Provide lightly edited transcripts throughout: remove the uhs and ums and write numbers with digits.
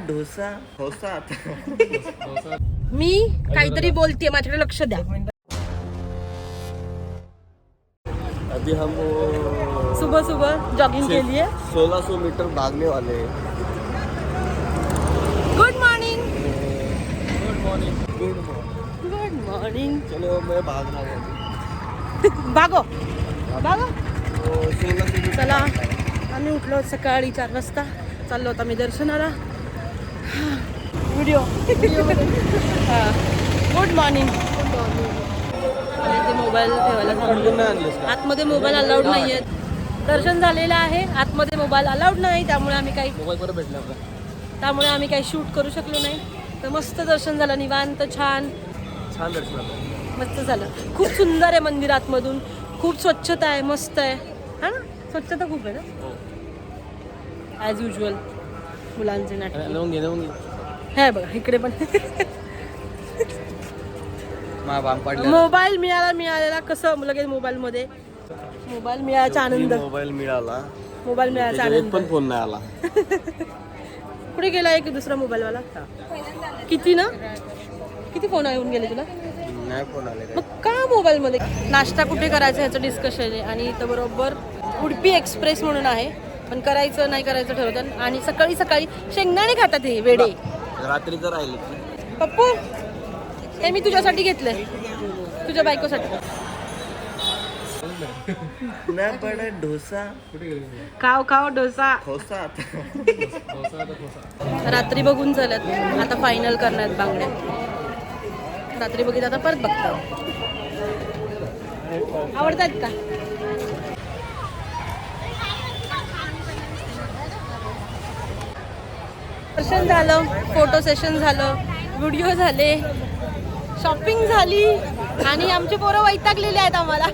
डोसा डोसा मी काहीतरी बोलते, माझ्याकडे लक्ष द्या. अभी हम सुबह सुबह जॉगिंग के लिए 1600 मीटर भागने वाले हैं. Good morning. Good morning. चलो मैं भाग रहा हूँ. भागो भागो. 1600 मीटर. चला, आम्ही उठलो सकाळी 4 वाजता. चाललो होता मी दर्शनाला. व्हिडिओ. Good morning. मोबाईल ठेवायला सांगितलं. आतमध्ये मोबाईल अलाउड नाही आहेत. दर्शन झालेलं आहे, आतमध्ये मोबाईल अलाउड नाही, त्यामुळे आम्ही काही शूट करू शकलो नाही. तर मस्त दर्शन झालं, निवांत, छान दर्शन झालं. मस्त झालं. खूप सुंदर आहे मंदिर आतमधून, खूप स्वच्छता आहे, मस्त आहे. हा ना, स्वच्छता खूप आहे ना, ॲज युजल. मुलांचे नाटक हे बघा इकडे पण. मोबाईल मिळालेला कसं लगेच मोबाईल मिळायचा आनंद. मोबाईल मिळायचा आनंद. पण फोन नाही आला. कुठे गेला एक दुसरा मोबाईल वाला? किती फोन येऊन गेले तुला? नाही फोन आले. मग का मोबाईल मध्ये? नाश्ता कुठे करायचा ह्याचं डिस्कशन आहे. आणि इथं बरोबर उडपी एक्सप्रेस म्हणून आहे, पण करायचं नाही करायचं ठरवतात. आणि सकाळी सकाळी शेंगदाणे खातात हे वेडे. रात्री तर राहिले. पप्पू, हे मी तुझ्यासाठी घेतलंय, तुझ्या बायकोसाठी. डोसा खाव डोसा. रात्री बघून चालत, आता फायनल करण्यात बांगड्या. रात्री बघित आता परत बघतो. आवडतात का? दर्शन झालं, फोटो सेशन झालं, व्हिडिओ झाले, शॉपिंग झाली आणि आमचे पोरं वैतागलेले आहेत आम्हाला.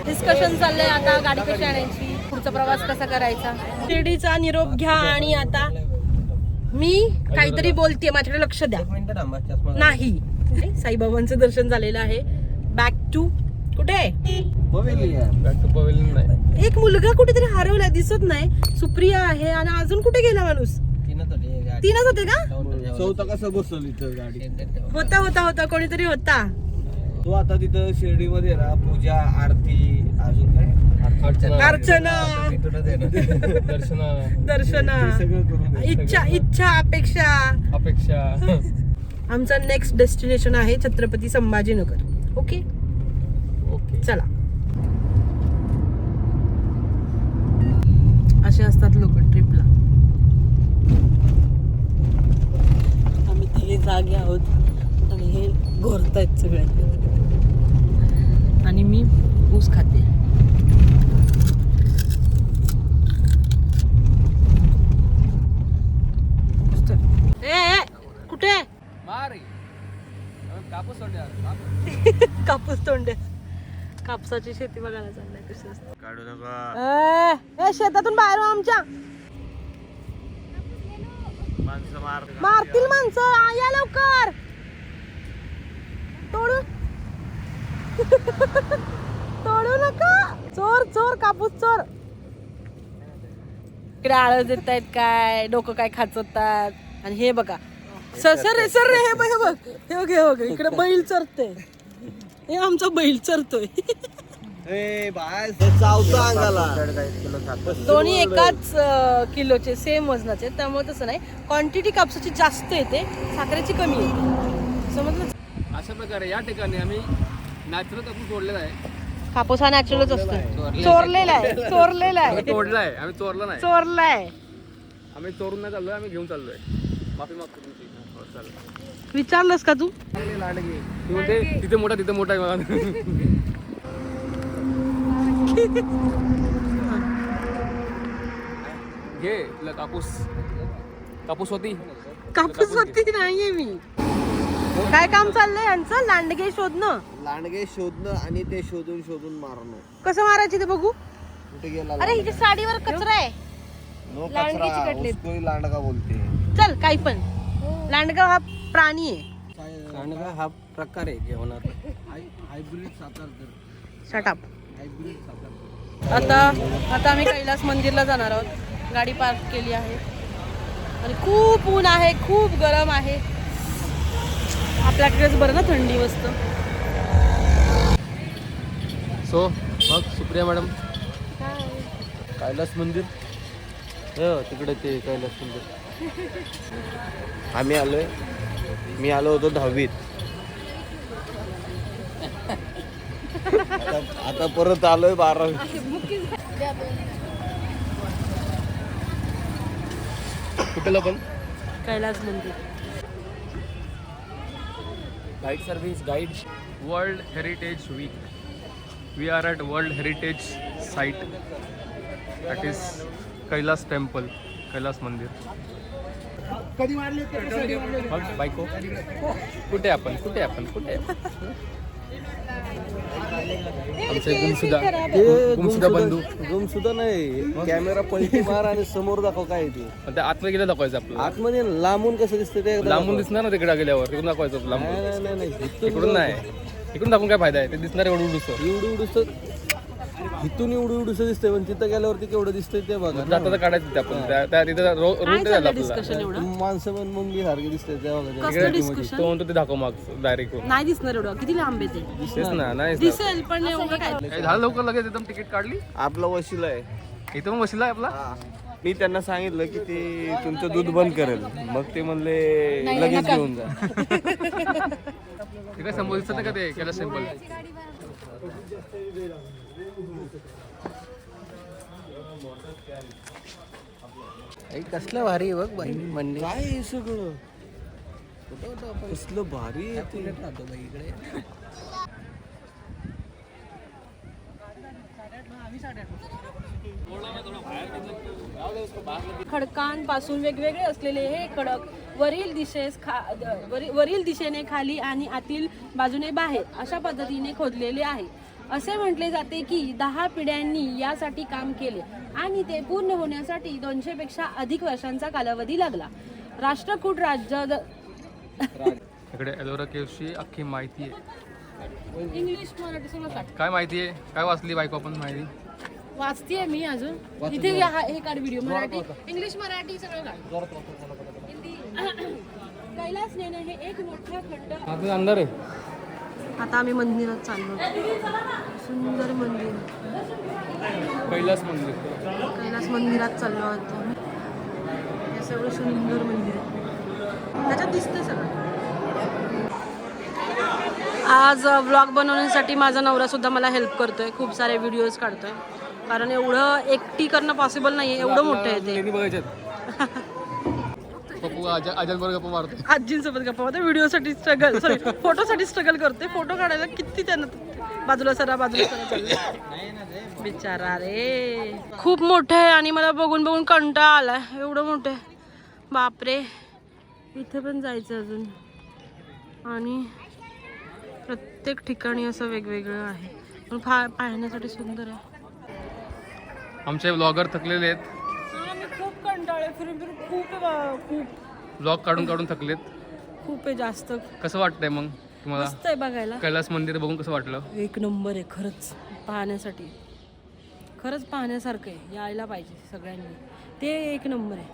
डिस्कशन चाललंय आता गाडी कशी आणायची, पुढचा प्रवास कसा करायचा. शिर्डीचा निरोप घ्या. आणि आता मी काहीतरी बोलते, माझ्याकडे लक्ष द्या. नाही, साईबाबांचं दर्शन झालेलं आहे. बॅक टू कुठे? एक मुलगा कुठेतरी हरवलाय, दिसत नाही. सुप्रिया आहे आणि अजून कुठे गेला माणूस? तीनच होते का? चौथा कसं बसवलं इथं गाडी? होता कोणीतरी होता. तो आता तिथं शिर्डीमध्ये ना पूजा, आरती, अजून काय अर्चना, दर्शना, सगळं करून इच्छा अपेक्षा. आमचा नेक्स्ट डेस्टिनेशन आहे छत्रपती संभाजीनगर. ओके चला. असे असतात लोक ट्रिपला. आम्ही तिघे जागे आहोत आणि हे घोरतायत सगळे. आणि मी ऊस खाते. कुठे? कापूस तोंडे. कापसाची शेती बघायला चाललाय कशी असते. काढू नका. शेतातून बाहेर आमच्या मारतील माणसं. या लवकर. तोडू नका. चोर कापूस चोर. इकडे आळस देत आहेत काय, डोकं काय खाचवतात. आणि हे बघा सर रे, हे बघ इकडे बैल चरते. हे आमचा बैल चरतोय. दोन्ही एकाच किलोचे, सेम वजनाचे, त्यामुळे तसं नाही. क्वांटिटी कापसाची जास्त येते, साखरेची कमी येते. समजलं? अशा प्रकारे या ठिकाणी आम्ही नॅचरल कापूस तोडलेला आहे. कापूस हा नॅचरलच असतो. चोरलेला आहे. तोडलाय, आम्ही चोरला नाही. चोरलाय. आम्ही चोरून नाही चाललोय, आम्ही घेऊन चाललोय. माफी मागतो तुमची. विचारलंस का तू? तिथे मोठा आहे मला. घे कापूस होती नाहीये मी. काय काम चाललंय यांचं? लांडगे शोधणं आणि ते शोधून मारणं. कसं मारायचे ते बघू. कुठे गेला? अरे हिच्या साडीवर कचरा आहे. लांडगे चिकटलेत. लांडगा बोलते. चल काही पण. लांडगा हा प्राणी आहे. लांडगा हा प्रकार आहे जेवणात. हायब्रिड सातार. Shut up. आता आम्ही कैलास मंदिरला जाणार आहोत. गाडी पार्क केली आहे. आणि खूप ऊन आहे, खूप गरम आहे. आपल्याकडेच बरं ना थंडी मस्त. सो मग सुप्रिया मॅडम कैलास मंदिर तिकडे ते कैलास मंदिर. आम्ही आलोय, मी आलो होतो 10वीत. आता परत आलोय 12वी. कुठलं पण कैलास मंदिर. Guide service guide. World heritage week. We are at world heritage site, that is Kailas temple, Kailas मंदिर. मग बायको कुठे आपण आमचे गुमसुदा बंधू. गुम सुद्धा नाही, कॅमेरा पलटी मार आणि समोर दाखव काय ते. पण त्या आतमध्ये गेलं दाखवायचं आपलं. आतमध्ये लांबून कसं दिसतं ते एकदा लांबून दाखव. दिसणार ना तिकडे गेल्यावर, तिकडून दाखवायचं लांबून. नाही इकडून नाही, इकडून दाखवून काय फायदा आहे, ते दिसणार एवढं उडूस. एवढं इथून एवढं दिसतंय, पण तिथं गेल्यावरती केवढं दिसतंय ते बघा. जाता काढायचं ते आपण त्या तिथं रूट झाला डिस्कशन एवढं माणसं पण मुंगी सारखी दिसतंय त्या बघा. कसलं डिस्कशन तो म्हणतो ते दाखव मग डायरेक्ट. नाही दिसणार एवढं. किती लांब आहे ते? तेच ना, नाही दिसेल पण एवढं काय. झालं लवकर लगेच एकदम तिकीट काढली. आपला वशिला आहे इथं पण वशिला आहे आपला. मी त्यांना सांगितलं की ते तुमचं दूध बंद करेल, मग ते म्हणले लगेच घेऊन जा. ते काय समोर दिसत नाही का ते कैलास टेम्पल. कसलं भारी आहे बघ बाई. म्हणणे काय हे सगळं कसलं भारी आहे ते. खडकांपासून वेगवेगळे असलेले हे खडक वरील दिशेने खाली आणि आतील बाजूने बाहेर अशा पद्धतीने खोदलेले आहे. असे म्हटले जाते की 10 पिढ्यांनी यासाठी काम केले आणि ते पूर्ण होण्यासाठी 200 पेक्षा अधिक वर्षांचा कालावधी लागला. राष्ट्रकूट राज्य इकडे एलोरा केव्हची अख्खी माहिती आहे. इंग्लिश मराठी सगळं काढ. काय माहिती आहे, काय वाचली बायको आपण माहिती. वाचतेय मी अजून. इथे हे काढ व्हिडिओ, मराठी इंग्लिश मराठी सगळं काढ. कैलास लेणे हे एक मोठा खंड. आपलं अंदर आहे. आता आम्ही मंदिरात चाललो. सुंदर मंदिर, कैलास मंदिर. कैलास मंदिरात चाललो होतो. हे सगळं सुंदर मंदिर आहे, त्याच्यात दिसतं सगळं. आज व्लॉग बनवण्यासाठी माझा नवरा सुद्धा मला हेल्प करतोय. खूप सारे व्हिडिओज काढतोय, कारण एवढं एकटी करणं पॉसिबल नाहीये. एवढं मोठं आहे ते. पप्पू आजलवर गप्पा मारतो. आजींसोबत गप्पा मारते. व्हिडिओसाठी स्ट्रगल, सॉरी फोटोसाठी स्ट्रगल करते. फोटो काढायला किती त्यांना बाजूला सरा चाललं. बिचारा रे, खूप मोठं आहे आणि मला बघून बघून कंटाळा आलाय. एवढं मोठं आहे, बापरे. इथे पण जायचं अजून, आणि प्रत्येक ठिकाणी असं वेगवेगळं आहे, पण पाहण्यासाठी सुंदर आहे. आमचे व्लॉगर थकलेले आहेत. खूप कंटाळे, फिरून फिरून खूप व्लॉग काढून काढून थकलेत. खूप आहे जास्त. कसं वाटतंय मग तुम्हाला मस्त आहे बघायला. कैलास मंदिर बघून कसं वाटलं? एक नंबर आहे खरंच. पाहण्यासाठी खरंच पाहण्यासारखं आहे, यायला पाहिजे सगळ्यांनी. ते एक नंबर आहे.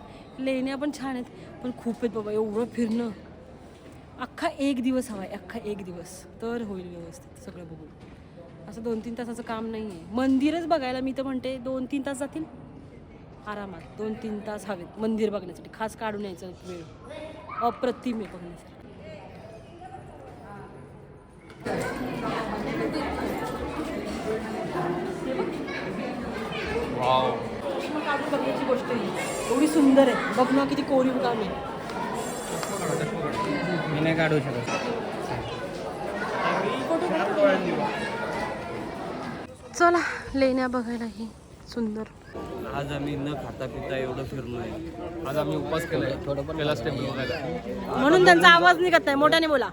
लेण्या पण छान आहेत, पण खूप आहेत बाबा. एवढं फिरणं, अख्खा एक दिवस हवा आहे, अख्खा एक दिवस तर होईल व्यवस्थित सगळं बघून. असं 2-3 तासाचं काम नाही आहे. मंदिरच बघायला मी तर म्हणते 2-3 तास जातील आरामात. 2-3 तास हवेत मंदिर बघण्यासाठी. खास काढून यायचं वेळ. अप्रतिम आहे बघण्यासाठी. वाव, काढून बघण्याची गोष्ट आहे. एवढी सुंदर आहे. बघ ना किती कोरीव काम आहे. मी नाही काढू शकत. चला लेण्या बघायला ही सुंदर. आज आम्ही न खाता पिता एवढं फिरलोय. आज आम्ही उपवास केलाय कैलास टेम्पल बघायला. म्हणून त्यांचा आवाज निघत नाही. मोठ्याने बोला.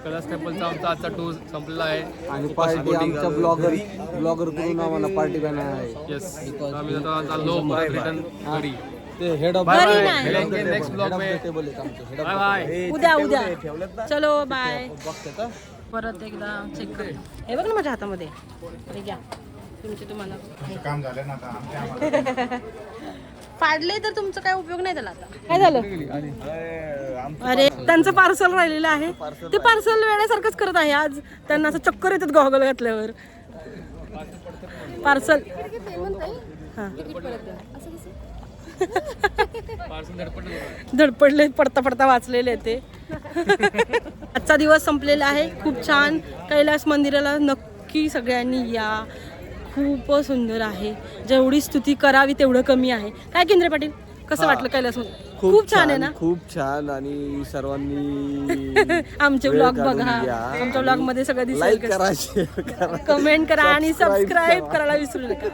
कैलास टेम्पलचा आमचा आजचा टूर संपलेला आहे. आणि पार्टी आमच्या ब्लॉगर करून आम्हाला पार्टी बनणार आहे. येस, आम्ही आता चाललो रिटर्न घरी. ते हेड ऑफ घरी नाही. मिलेंगे नेक्स्ट ब्लॉग में. टेबल आहे आमचं. Bye bye. उद्या चलो बाय. परत एकदा चेक कर. हे बघ ना माझ्या हातामध्ये. हे घ्या तुमचे तुम्हाला. काम झालं ना आता आमच्या फाडले तर तुमचा काय उपयोग नाही त्याला आता. काय झालं? अरे त्यांचं पार्सल राहिलेलं आहे. ते पार्सल वेळेसारखंच करत आहे आज. त्यांना असं चक्कर येतात गॉगल घातल्यावर. पार्सल धडपडले, पडता पडता वाचलेले ते. आजचा दिवस संपलेला आहे. खूप छान. कैलास मंदिराला नक्की सगळ्यांनी या. खूप सुंदर आहे. जेवढी स्तुती करावी तेवढं कमी आहे. काय केंद्रे पाटील, कसं वाटलं कैलास मंदिर? खूप छान आहे ना? खूप छान. आणि सर्वांनी आमचे वेळ ब्लॉग काढून बघा. या. आमच्या ब्लॉग मध्ये सगळं दिसेल. लाईक करा, शेअर करा, कमेंट करा आणि सबस्क्राईब करा. करायला विसरू नका.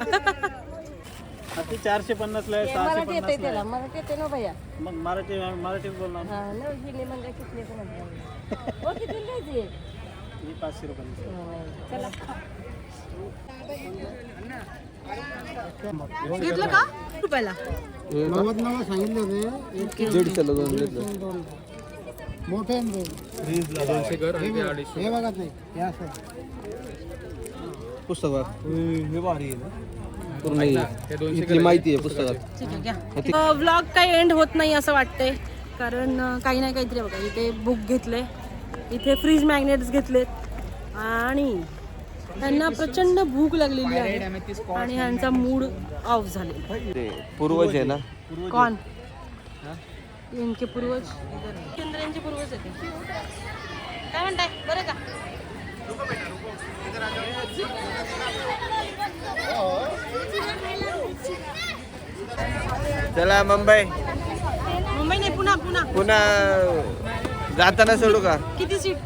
450 ला आहे, मराठी येते 650 ला त्याला, आहे. मराठी येते ना भैया. मग मराठीत बोलणार. ही 500 रुपये. घेतलं का रुपयाला? 99 सांगितलं होते. 150 ला 2 घेतलं. मोठे आहे ना ते. 200 कर आणि ते 250. हे बघा ते. हे असं. पुस्तकात हे भारी आहे ना. पूर्ण हे 200 इथली माहिती आहे पुस्तकात. ठीक आहे घ्या. व्लॉग काही एंड होत नाही असं वाटतंय, कारण काही नाही काहीतरी बघा. इथे बुक घेतले, इथे फ्रीज मॅग्नेट्स घेतलेत आणि त्यांना प्रचंड भूक लागलेली आहे आणि ह्यांचा मूड ऑफ झालेला. ते पूर्वज आहे ना. कोण? इनके पूर्वज, चंद्रांचे पूर्वज आहेत. काय म्हणताय, बरं का? चला मुंबई. मुंबई नाही, पुन्हा पुन्हा. पुन्हा जाताना सोडू का? किती सीट?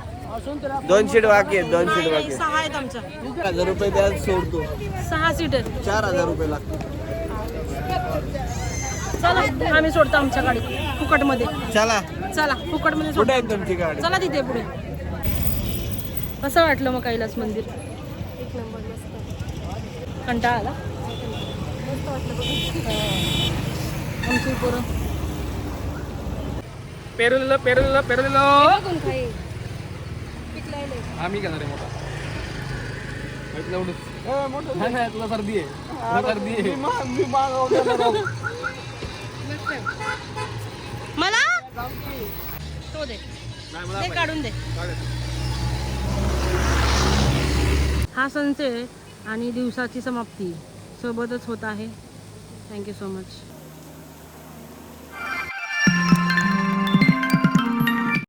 2 सीट बाकी आहेत. 2 सीट बाकी 6 आहेत आमच्या. 1000 रुपये द्या, सोडतो. 6 सीट आहेत. 4000 रुपये लागतात. चला आम्ही सोडतो आमच्या गाडी फुकटमध्ये. चला. चला फुकटमध्ये कुठे सोडतो. आहे तुमची गाडी? चला तिथे पुढे. कसं वाटलं मग कैलास मंदिर? कंटाळा आला? आमची पोरं पेरलेलं आम्ही घेणार आहे मोठा. नाही नाही, तुला सर्दी आहे. तुला सर्दी आहे. मला तो दे, दे काढून दे. हा सनसेट आणि दिवसाची समाप्ती सोबतच होत आहे. Thank you so much.